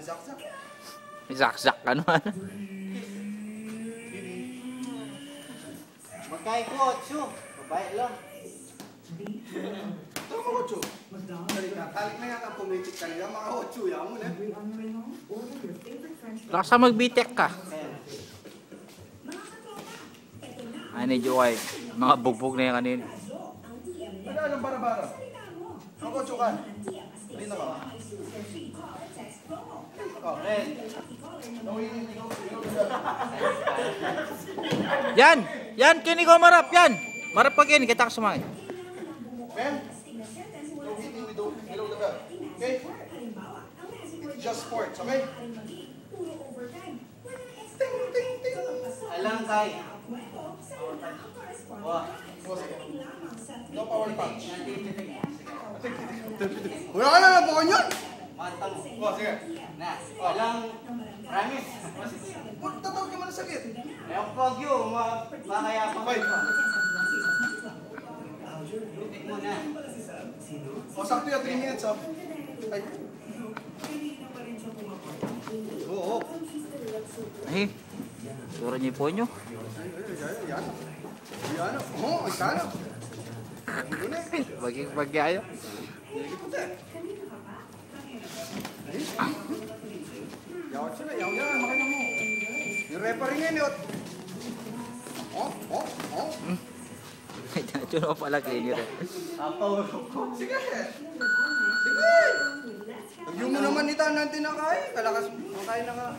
Zakzak. Zakzak ka naman. Magkain ko, Otso. Babae lang. Ito mga Otso. Talik na yata pumitik talaga. Mga Otso yan mo na. Laksa magbitek ka. Ay, ni Joy. Mga bugbog na yan kanina. Wala lang bara-bara. Ang Otso ka. Hindi na ba? Oh, Red. Yan! Yan! Kini ko marap! Yan! Marap pa kini. Kita ka sumangin. Ben, no hitting below the belt. Okay? It's just sports, okay? Ting, ting, ting. Alang kay. Wah. No power punch. Wala ka na nabukan yun! Mata mo. Oh, sige. Na. Alang. Promise. Tatawag ka mo na sakit. Ayong pagyo. Makayapang Fight. ko. Lutik mo na. O, sakto yung 3 minutes, oh. Ay. Oo. Ay, sura niyo po nyo. Yan. Yan. Oo, ay sana. Bagyayo. Yawat sila, yaw. Makina mo. Yung referee ngayon, yun. Oh. Diyan mo pala kini rin. Papaw. Sige. Yung mo naman nita natin nakay. Kalakas mo kain na nga.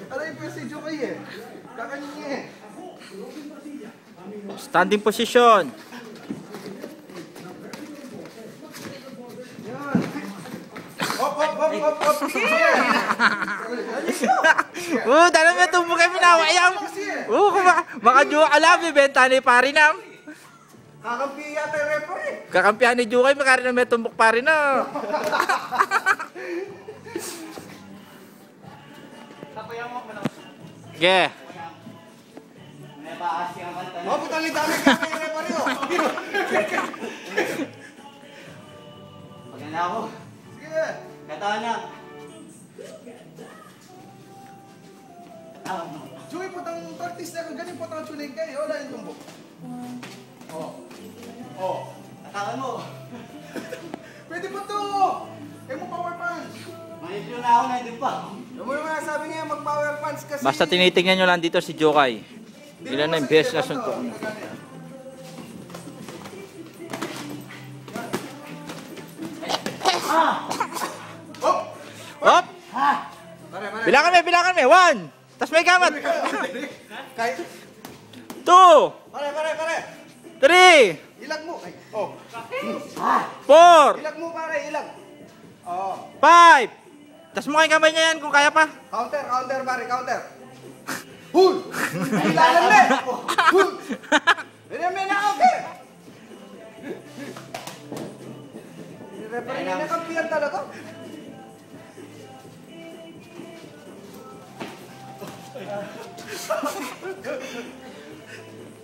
Aray po si Jokay eh. Kakaningi eh. Standing position. Yan. Hop. Sige. Dala mo tumbo kay pinawayam. Makajuwa ka lang, bibenta ni Parinam. Kakampi yata yung referee. Kakampihan ni Jukay, makari na may tumbok Parinam. Tapayan mo lang. Ge. May baas yung kanta. Oh, putang dami ka yung referee oh. Paganda ako. Sige. Kataan na. Kataan mo. Joey, putang practice na ganyan putang tunig kayo. Wala yung tumbok. Oh. Kataan mo. Pwede pa to. Kaya mo power punch. Manipyo na ako na hindi pa. Yung mo naman sabi niya mag-power punch kasi. Basta tinitingnan nyo lang dito si Jokay. Ilan na yung best na sunto. Hop! Hop! Bilangan me. 1. Tas may gamat. Kahit. 2. Pare. 3. Ilag mo. Ay. Oh. 4. Ilag mo pare, ilag. Oh. 5. Tas mo kay kamay niya yan kung kaya pa. Counter pare, counter. Hul! Ilalan na. Hul! Mena.